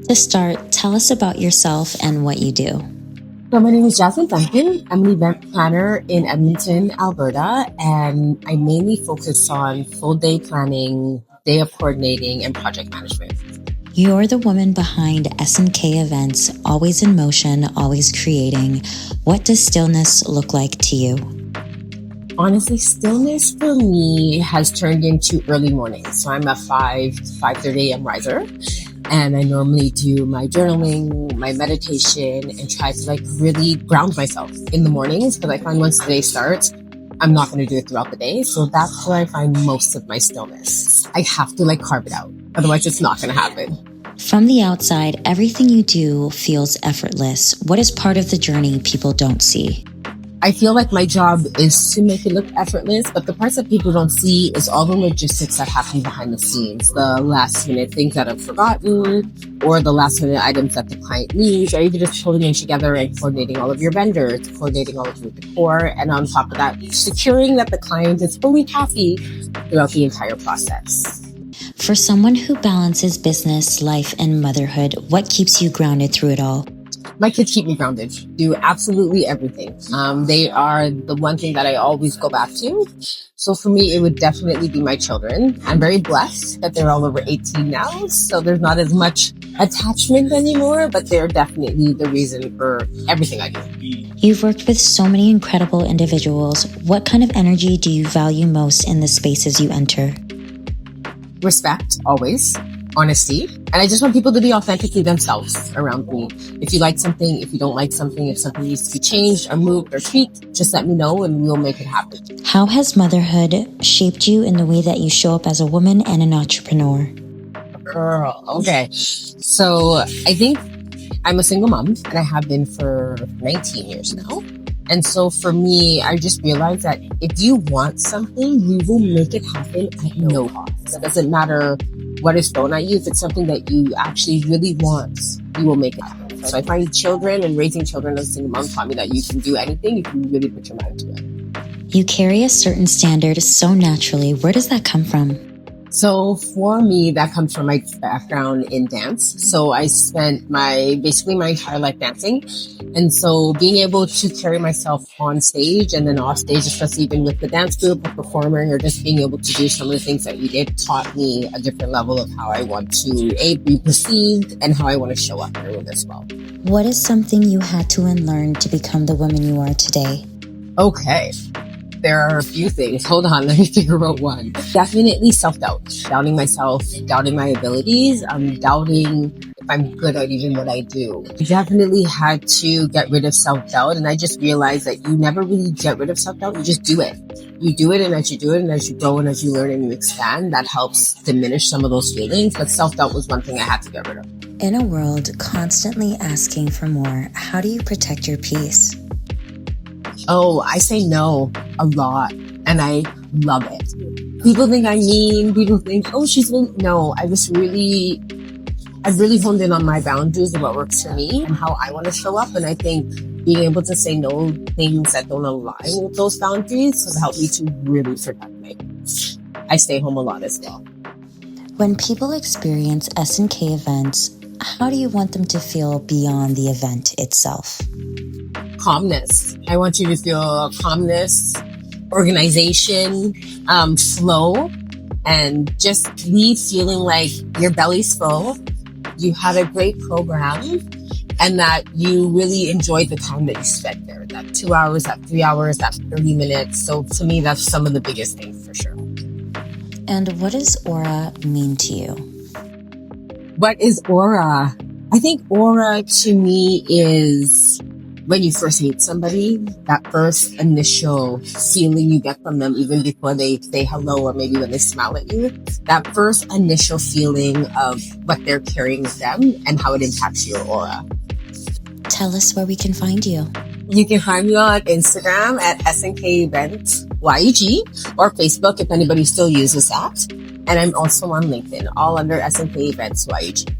To start, tell us about yourself and what you do. So my name is Jasmine Duncan. I'm an event planner in Edmonton, Alberta, and I mainly focus on full day planning, day of coordinating, and project management. You're the woman behind S&K Events, always in motion, always creating. What does stillness look like to you? Honestly, stillness for me has turned into early mornings. So I'm a 5:30 a.m. riser. And I normally do my journaling, my meditation, and try to really ground myself in the mornings because I find once the day starts, I'm not going to do it throughout the day. So that's where I find most of my stillness. I have to carve it out. Otherwise, it's not going to happen. From the outside, everything you do feels effortless. What is part of the journey people don't see? I feel like my job is to make it look effortless, but the parts that people don't see is all the logistics that happen behind the scenes, the last minute things that I've forgotten, or the last minute items that the client needs, or even just pulling it together and coordinating all of your vendors, coordinating all of your decor, and on top of that, securing that the client is fully happy throughout the entire process. For someone who balances business, life, and motherhood, what keeps you grounded through it all? My kids keep me grounded, do absolutely everything. They are the one thing that I always go back to. So for me, it would definitely be my children. I'm very blessed that they're all over 18 now, so there's not as much attachment anymore, but they're definitely the reason for everything I do. You've worked with so many incredible individuals. What kind of energy do you value most in the spaces you enter? Respect, always. Honesty. And I just want people to be authentically themselves around me. If you like something, if you don't like something, if something needs to be changed or moved or tweaked, just let me know and we'll make it happen. How has motherhood shaped you in the way that you show up as a woman and an entrepreneur? Girl, okay. So I think I'm a single mom and I have been for 19 years now. And so for me, I just realized that if you want something, you will make it happen at no cost. It doesn't matter what is thrown at you. If it's something that you actually really want, you will make it happen. So I find children and raising children as a single mom taught me that you can do anything if you really put your mind to it. You carry a certain standard so naturally. Where does that come from? So for me, that comes from my background in dance. So I spent basically my entire life dancing. And so being able to carry myself on stage and then off stage, especially even with the dance group or performing or just being able to do some of the things that we did taught me a different level of how I want to be perceived and how I want to show up in the room as well. What is something you had to unlearn to become the woman you are today? Okay. There are a few things. Hold on, let me figure out one. Definitely self-doubt. Doubting myself, doubting my abilities, doubting if I'm good at even what I do. I definitely had to get rid of self-doubt, and I just realized that you never really get rid of self-doubt, you just do it. You do it, and as you do it, and as you go, and as you learn and you expand, that helps diminish some of those feelings, but self-doubt was one thing I had to get rid of. In a world constantly asking for more, how do you protect your peace? Oh, I say no a lot, and I love it. People think I'm mean. People think, oh, she's mean. No, I've really honed in on my boundaries and what works for me and how I want to show up. And I think being able to say no to things that don't align with those boundaries has helped me to really protect my peace. I stay home a lot as well. When people experience S&K events, how do you want them to feel beyond the event itself? Calmness. I want you to feel calmness, organization, flow, and just leave feeling like your belly's full, you had a great program, and that you really enjoyed the time that you spent there. That 2 hours, that 3 hours, that 30 minutes. So to me, that's some of the biggest things for sure. And what does aura mean to you? What is aura? I think aura to me is when you first meet somebody, that first initial feeling you get from them, even before they say hello or maybe when they smile at you, that first initial feeling of what they're carrying with them and how it impacts your aura. Tell us where we can find you. You can find me on Instagram at S&K Event YEG or Facebook if anybody still uses that. And I'm also on LinkedIn, all under S&K Events YEG.